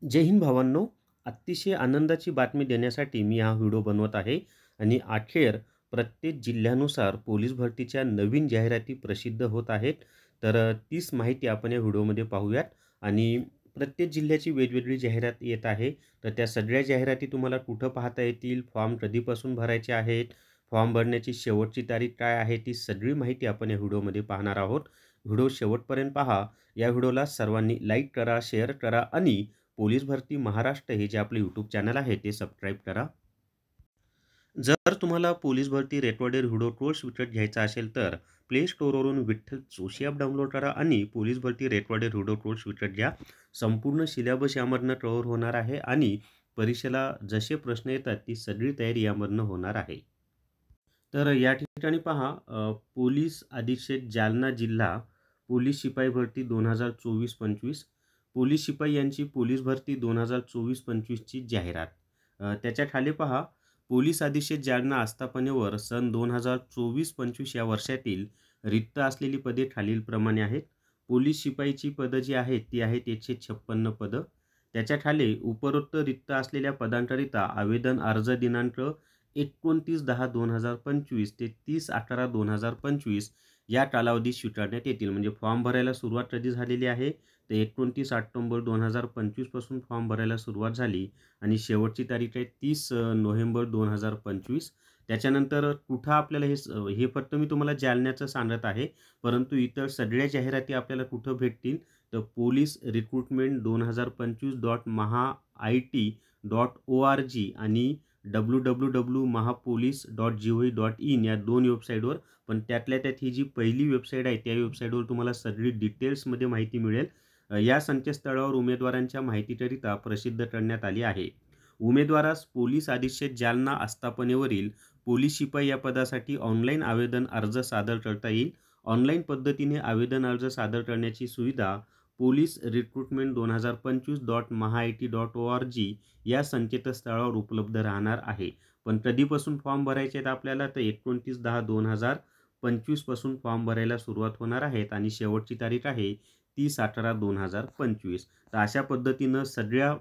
जय हिंद भावांनो. अतिशय आनंदाची बातमी देण्यासाठी मी हा व्हिडिओ बनवत आहे आणि अखेर प्रत्येक जिल्ह्यानुसार पोलीस भरतीच्या नवीन जाहिराती प्रसिद्ध होत आहेत. तर तीच माहिती आपण या व्हिडिओमध्ये पाहूयात आणि प्रत्येक जिल्ह्याची वेगवेगळी जाहिरात येत आहे. तर त्या सगळ्या जाहिराती तुम्हाला कुठं पाहता येतील, फॉर्म कधीपासून भरायचे आहेत, फॉर्म भरण्याची शेवटची तारीख काय आहे, ती सगळी माहिती आपण या व्हिडिओमध्ये पाहणार आहोत. व्हिडिओ शेवटपर्यंत पहा. या व्हिडिओला सर्वांनी लाईक करा, शेअर करा आणि पोलीस भरती महाराष्ट्र हे जे आपले यूट्यूब चॅनल आहे ते सबस्क्राईब करा. जर तुम्हाला पोलीस भरती रेकॉर्डेड व्हिडिओ कोर्स विकत घ्यायचा असेल तर प्ले स्टोअरवरून विठ्ठल जोशी ॲप डाउनलोड करा आणि पोलीस भरती रेकॉर्डेड व्हिडिओ कोर्स विकत घ्या. संपूर्ण सिलेबस यामधनं कव्हर होणार आहे आणि परीक्षेला जसे प्रश्न येतात ती सगळी तयारी यामधनं होणार आहे. तर या ठिकाणी पहा, पोलीस अधीक्षक जालना जिल्हा पोलीस शिपाई भरती 2024-25 पोलीस शिपाई यांची पोलीस भरती 2024-25ची जाहिरात. त्याच्या खाली पहा, पोलीस अधीक्षक जालना आस्थापनेवर सन 2024-25 या वर्षातील रिक्त असलेली पदे खालीलप्रमाणे आहेत. पोलीस शिपाईची पदं जी आहेत ती आहेत 156 पदं. त्याच्या खाली उपरोक्त रिक्त असलेल्या पदांकरिता आवेदन अर्ज दिनांक 29/10/2025 ते 30/11/2025 या कालावधीत स्वीकारण्यात येतील. म्हणजे फॉर्म भरायला सुरुवात कधी झालेली आहे तर 29 ऑक्टोबर 2025 पासून फॉर्म भरायला सुरुवात झाली आणि शेवटची तारीख आहे 30 नोव्हेंबर 2025. त्याच्यानंतर कुठं आपल्याला हे फक्त मी तुम्हाला जालन्याचं सांगत आहे, परंतु इतर सगळ्या जाहिराती आपल्याला कुठं भेटतील तर पोलीस रिक्रुटमेंट 2025.mahaIT.org आणि www.mahapolice.gov.in या दोन वेबसाईटवर. पण त्यातल्या त्यात ही जी पहिली वेबसाईट आहे त्या वेबसाईटवर तुम्हाला सगळी डिटेल्समध्ये माहिती मिळेल. या संकेतस्थळावर उमेदवारांच्या माहितीकरिता प्रसिद्ध करण्यात आली आहे. उमेदवारास पोलीस अधीक्षक जालना आस्थापनेवरील पोलीस शिपाई या पदासाठी ऑनलाईन आवेदन अर्ज सादर करता येईल. ऑनलाईन पद्धतीने आवेदन अर्ज सादर करण्याची सुविधा पोलीस रिक्रुटमेंट 2025.mahaIT.org या संकेतस्थळावर उपलब्ध राहणार आहे. पण कधीपासून फॉर्म भरायचे आहेत आपल्याला तर 29/10/2025 पासून फॉर्म भरायला सुरुवात होणार आहेत आणि शेवटची तारीख आहे 30/11/2025. तर अशा पद्धतीनं सगळ्या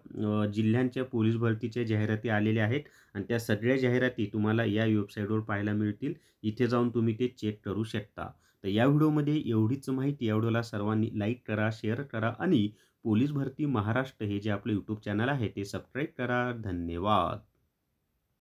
जिल्ह्यांच्या पोलीस भरतीच्या जाहिराती आलेल्या आहेत आणि त्या सगळ्या जाहिराती तुम्हाला या वेबसाईटवर पाहायला मिळतील. इथे जाऊन तुम्ही ते चेक करू शकता. तर या व्हिडिओमध्ये एवढीच माहिती. या व्हिडिओला सर्वांनी लाईक करा, शेअर करा आणि पोलीस भरती महाराष्ट्र हे जे आपलं यूट्यूब चॅनल आहे ते सबस्क्राईब करा. धन्यवाद.